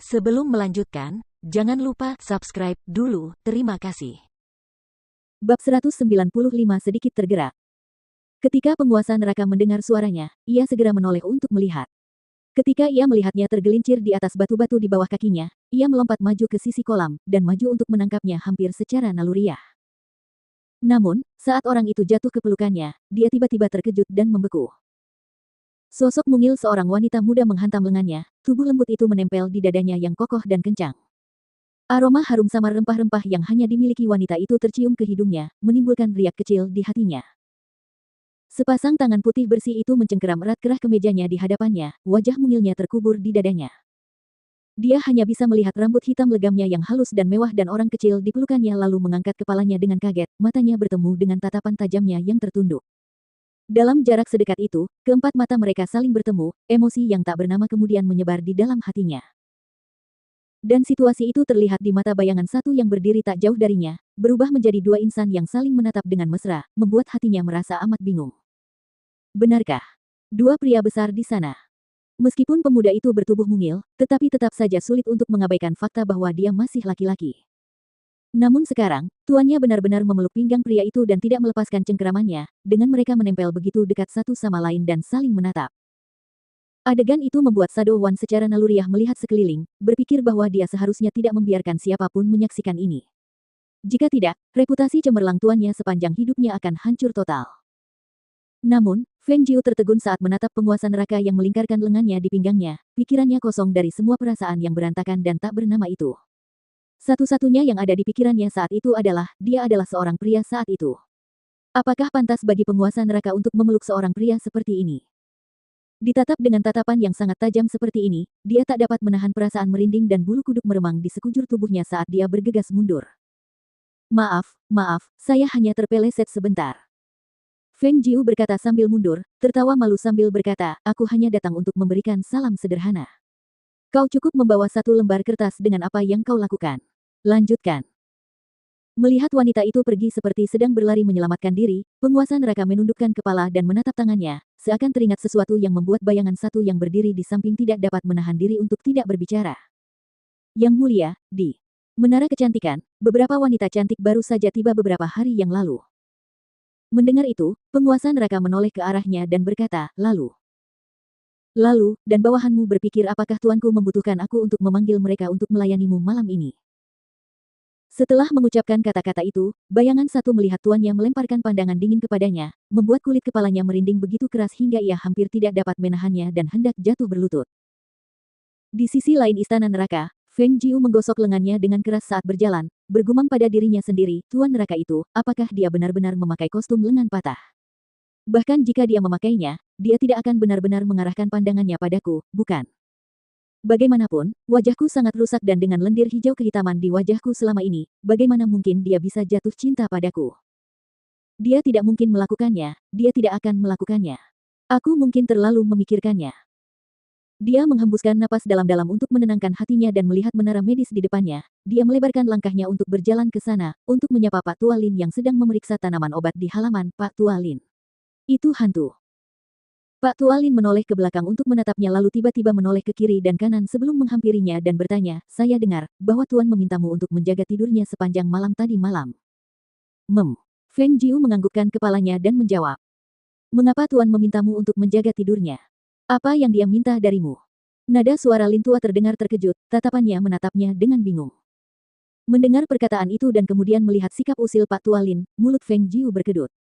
Sebelum melanjutkan, jangan lupa subscribe dulu, terima kasih. Bab 195 sedikit tergerak. Ketika penguasa neraka mendengar suaranya, ia segera menoleh untuk melihat. Ketika ia melihatnya tergelincir di atas batu-batu di bawah kakinya, ia melompat maju ke sisi kolam, dan maju untuk menangkapnya hampir secara naluriah. Namun, saat orang itu jatuh ke pelukannya, dia tiba-tiba terkejut dan membeku. Sosok mungil seorang wanita muda menghantam lengannya, tubuh lembut itu menempel di dadanya yang kokoh dan kencang. Aroma harum samar rempah-rempah yang hanya dimiliki wanita itu tercium ke hidungnya, menimbulkan riak kecil di hatinya. Sepasang tangan putih bersih itu mencengkeram erat kerah kemejanya di hadapannya, wajah mungilnya terkubur di dadanya. Dia hanya bisa melihat rambut hitam legamnya yang halus dan mewah dan orang kecil di pelukannya lalu mengangkat kepalanya dengan kaget, matanya bertemu dengan tatapan tajamnya yang tertunduk. Dalam jarak sedekat itu, keempat mata mereka saling bertemu, emosi yang tak bernama kemudian menyebar di dalam hatinya. Dan situasi itu terlihat di mata bayangan satu yang berdiri tak jauh darinya, berubah menjadi dua insan yang saling menatap dengan mesra, membuat hatinya merasa amat bingung. Benarkah? Dua pria besar di sana. Meskipun pemuda itu bertubuh mungil, tetapi tetap saja sulit untuk mengabaikan fakta bahwa dia masih laki-laki. Namun sekarang, tuannya benar-benar memeluk pinggang pria itu dan tidak melepaskan cengkeramannya, dengan mereka menempel begitu dekat satu sama lain dan saling menatap. Adegan itu membuat Sado Wan secara naluriah melihat sekeliling, berpikir bahwa dia seharusnya tidak membiarkan siapapun menyaksikan ini. Jika tidak, reputasi cemerlang tuannya sepanjang hidupnya akan hancur total. Namun, Feng Jiu tertegun saat menatap penguasa neraka yang melingkarkan lengannya di pinggangnya, pikirannya kosong dari semua perasaan yang berantakan dan tak bernama itu. Satu-satunya yang ada di pikirannya saat itu adalah, dia adalah seorang pria saat itu. Apakah pantas bagi penguasa neraka untuk memeluk seorang pria seperti ini? Ditatap dengan tatapan yang sangat tajam seperti ini, dia tak dapat menahan perasaan merinding dan bulu kuduk meremang di sekujur tubuhnya saat dia bergegas mundur. Maaf, saya hanya terpeleset sebentar. Feng Jiu berkata sambil mundur, tertawa malu sambil berkata, aku hanya datang untuk memberikan salam sederhana. Kau cukup membawa satu lembar kertas dengan apa yang kau lakukan. Lanjutkan. Melihat wanita itu pergi seperti sedang berlari menyelamatkan diri, penguasa neraka menundukkan kepala dan menatap tangannya, seakan teringat sesuatu yang membuat bayangan satu yang berdiri di samping tidak dapat menahan diri untuk tidak berbicara. Yang mulia, di Menara Kecantikan, beberapa wanita cantik baru saja tiba beberapa hari yang lalu. Mendengar itu, penguasa neraka menoleh ke arahnya dan berkata, Lalu, dan bawahanmu berpikir apakah tuanku membutuhkan aku untuk memanggil mereka untuk melayanimu malam ini? Setelah mengucapkan kata-kata itu, bayangan satu melihat tuannya melemparkan pandangan dingin kepadanya, membuat kulit kepalanya merinding begitu keras hingga ia hampir tidak dapat menahannya dan hendak jatuh berlutut. Di sisi lain istana neraka, Feng Jiu menggosok lengannya dengan keras saat berjalan, bergumam pada dirinya sendiri, tuan neraka itu, apakah dia benar-benar memakai kostum lengan patah? Bahkan jika dia memakainya, dia tidak akan benar-benar mengarahkan pandangannya padaku, bukan? Bagaimanapun, wajahku sangat rusak dan dengan lendir hijau kehitaman di wajahku selama ini, bagaimana mungkin dia bisa jatuh cinta padaku? Dia tidak mungkin melakukannya, dia tidak akan melakukannya. Aku mungkin terlalu memikirkannya. Dia menghembuskan napas dalam-dalam untuk menenangkan hatinya dan melihat menara medis di depannya. Dia melebarkan langkahnya untuk berjalan ke sana, untuk menyapa Pak Tua Lin yang sedang memeriksa tanaman obat di halaman. Pak Tua Lin. Itu hantu. Pak Tua Lin menoleh ke belakang untuk menatapnya lalu tiba-tiba menoleh ke kiri dan kanan sebelum menghampirinya dan bertanya, saya dengar, bahwa Tuan memintamu untuk menjaga tidurnya sepanjang malam tadi malam. Feng Jiu menganggukkan kepalanya dan menjawab. Mengapa Tuan memintamu untuk menjaga tidurnya? Apa yang dia minta darimu? Nada suara Lin Tua terdengar terkejut, tatapannya menatapnya dengan bingung. Mendengar perkataan itu dan kemudian melihat sikap usil Pak Tua Lin, mulut Feng Jiu berkedut.